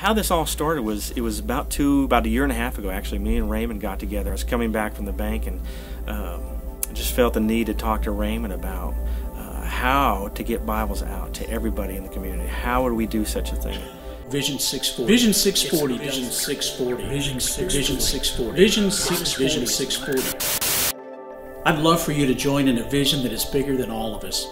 How this all started was, it was about a year and a half ago, actually. Me and Raymond got together. I was coming back from the bank, and I just felt the need to talk to Raymond about how to get Bibles out to everybody in the community. How would we do such a thing? Vision 640. Vision 640. Vision 640. Vision 640. Vision 640. Vision 640. I'd love for you to join in a vision that is bigger than all of us.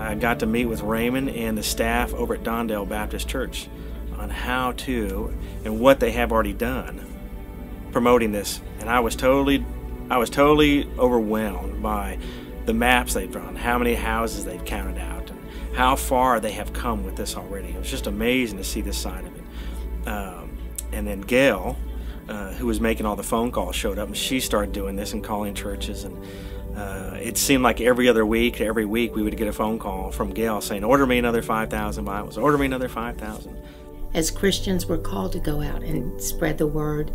I got to meet with Raymond and the staff over at Dondale Baptist Church on how to and what they have already done promoting this, and I was totally overwhelmed by the maps they've drawn, how many houses they've counted out, and how far they have come with this already. It was just amazing to see this side of it. And then Gail, who was making all the phone calls, showed up, and she started doing this and calling churches, and it seemed like every week we would get a phone call from Gail saying, order me another 5,000 Bibles, order me another 5,000. As Christians, we're called to go out and spread the word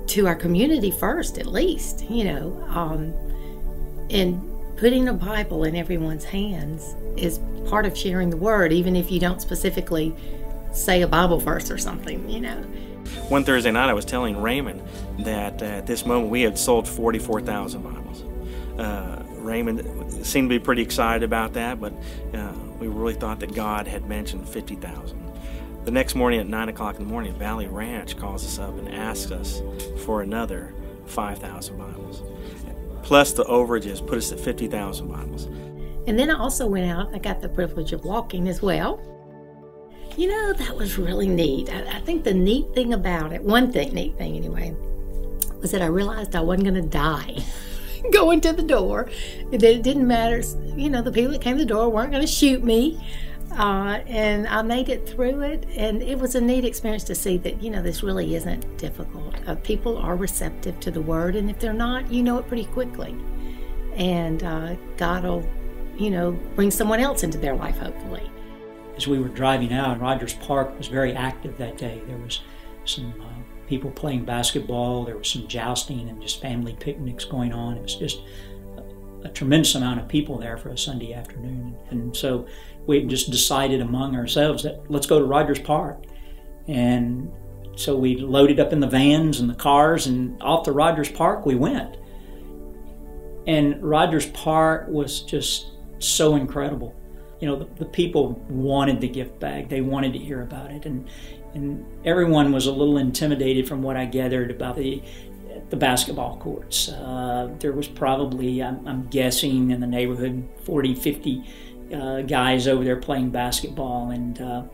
to our community first, at least, and putting a Bible in everyone's hands is part of sharing the word, even if you don't specifically say a Bible verse or something, One Thursday night I was telling Raymond that at this moment we had sold 44,000 Bibles. Raymond seemed to be pretty excited about that, but we really thought that God had mentioned 50,000. The next morning at 9 o'clock in the morning, Valley Ranch calls us up and asks us for another 5,000 Bibles. Plus the overages put us at 50,000 Bibles. And then I also went out, I got the privilege of walking as well. That was really neat. I think the neat thing about it, neat thing anyway, was that I realized I wasn't going to die going to the door. That it didn't matter, the people that came to the door weren't going to shoot me. And I made it through it, and it was a neat experience to see that, this really isn't difficult. People are receptive to the word, and if they're not, you know it pretty quickly. And God will, bring someone else into their life, hopefully. As we were driving out, Rogers Park was very active that day. There was some people playing basketball, there was some jousting and just family picnics going on. It was just a tremendous amount of people there for a Sunday afternoon. And so we just decided among ourselves that let's go to Rogers Park. And so we loaded up in the vans and the cars, and off to Rogers Park we went. And Rogers Park was just so incredible. The people wanted the gift bag. They wanted to hear about it. And everyone was a little intimidated from what I gathered about the basketball courts. There was probably, I'm guessing, in the neighborhood 40, 50 guys over there playing basketball, and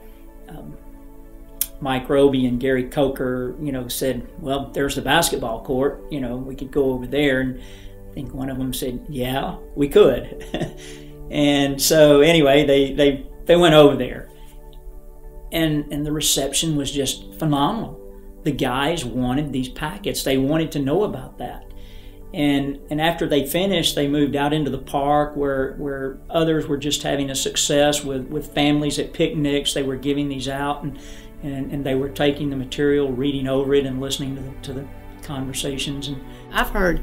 Mike Roby and Gary Coker, said, well, there's the basketball court, we could go over there. And I think one of them said, yeah, we could. And so anyway, they went over there, and the reception was just phenomenal. The guys wanted these packets. They wanted to know about that. And after they finished, they moved out into the park where others were just having a success with families at picnics. They were giving these out, and they were taking the material, reading over it, and listening to the conversations. And I've heard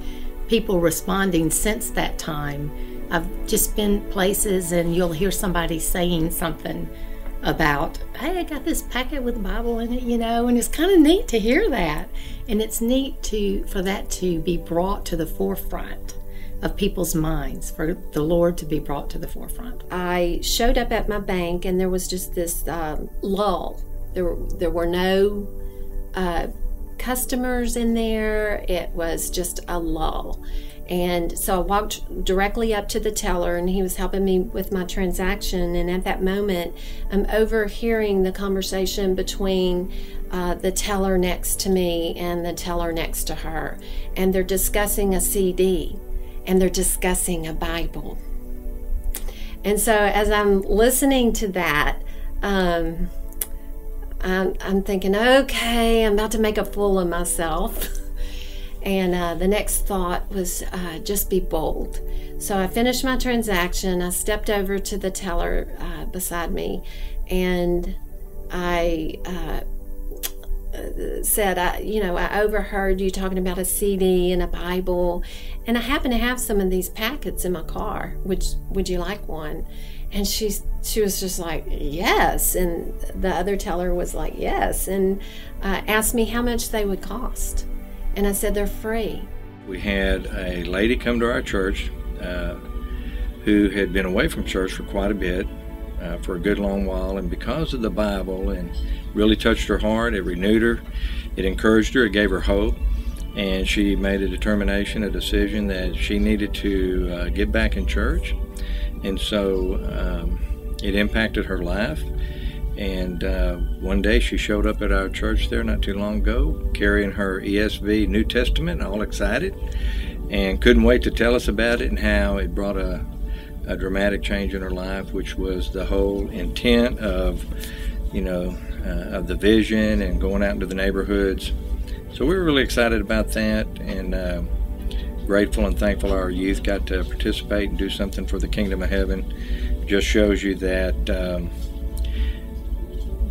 people responding since that time. I've just been places, and you'll hear somebody saying something about, hey, I got this packet with the Bible in it, and it's kind of neat to hear that. And it's neat for that to be brought to the forefront of people's minds, for the Lord to be brought to the forefront. I showed up at my bank, and there was just this lull. There were no customers in there. It was just a lull. And so I walked directly up to the teller, and he was helping me with my transaction. And at that moment, I'm overhearing the conversation between the teller next to me and the teller next to her. And they're discussing a CD, and they're discussing a Bible. And so as I'm listening to that, I'm thinking, okay, I'm about to make a fool of myself. And the next thought was just be bold. So I finished my transaction. I stepped over to the teller beside me, and I said, I overheard you talking about a CD and a Bible, and I happen to have some of these packets in my car. Would you like one? And she was just like, yes. And the other teller was like, yes, and asked me how much they would cost. And I said, they're free. We had a lady come to our church who had been away from church for quite a bit, for a good long while, and because of the Bible, and really touched her heart, it renewed her, it encouraged her, it gave her hope, and she made a determination, a decision that she needed to get back in church. And so it impacted her life, and one day she showed up at our church there not too long ago, carrying her ESV New Testament, all excited, and couldn't wait to tell us about it and how it brought a dramatic change in her life, which was the whole intent of, of the vision and going out into the neighborhoods. So we were really excited about that, and grateful and thankful our youth got to participate and do something for the kingdom of heaven. Just shows you that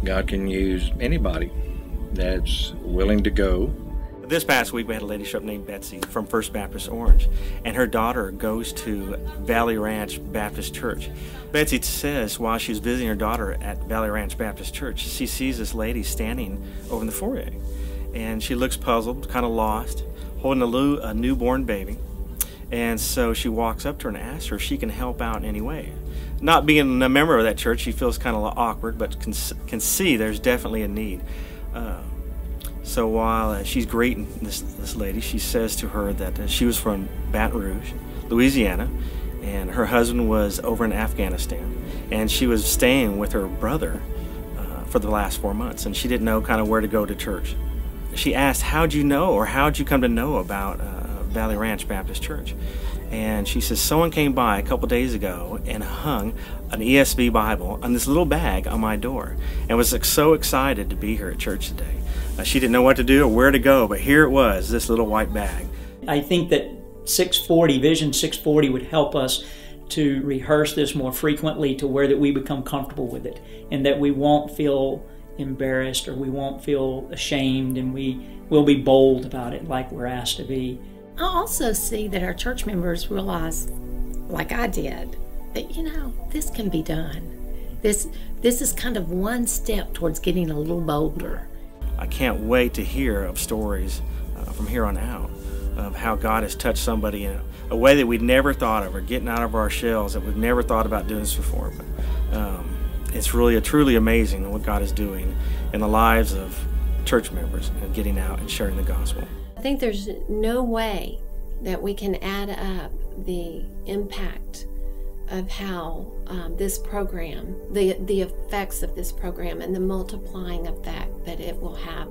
God can use anybody that's willing to go. This past week, we had a lady show up named Betsy from First Baptist Orange, and her daughter goes to Valley Ranch Baptist Church. Betsy says while she's visiting her daughter at Valley Ranch Baptist Church, she sees this lady standing over in the foyer, and she looks puzzled, kind of lost, holding a newborn baby. And so she walks up to her and asks her if she can help out in any way. Not being a member of that church, she feels kind of awkward, but can see there's definitely a need. So while she's greeting this lady, she says to her that she was from Baton Rouge, Louisiana, and her husband was over in Afghanistan, and she was staying with her brother for the last 4 months, and she didn't know kind of where to go to church. She asked, how'd you know, or how'd you come to know about Valley Ranch Baptist Church? And she says, someone came by a couple days ago and hung an ESV Bible on this little bag on my door, and was so excited to be here at church today. She didn't know what to do or where to go, but here it was, this little white bag. I think that 640, Vision 640 would help us to rehearse this more frequently, to where that we become comfortable with it, and that we won't feel embarrassed, or we won't feel ashamed, and we will be bold about it like we're asked to be. I also see that our church members realize, like I did, that, this can be done. This is kind of one step towards getting a little bolder. I can't wait to hear of stories from here on out of how God has touched somebody in a way that we'd never thought of, or getting out of our shells that we've never thought about doing this before. But it's really truly amazing what God is doing in the lives of church members and getting out and sharing the gospel. I think there's no way that we can add up the impact of how this program, the effects of this program, and the multiplying effect that it will have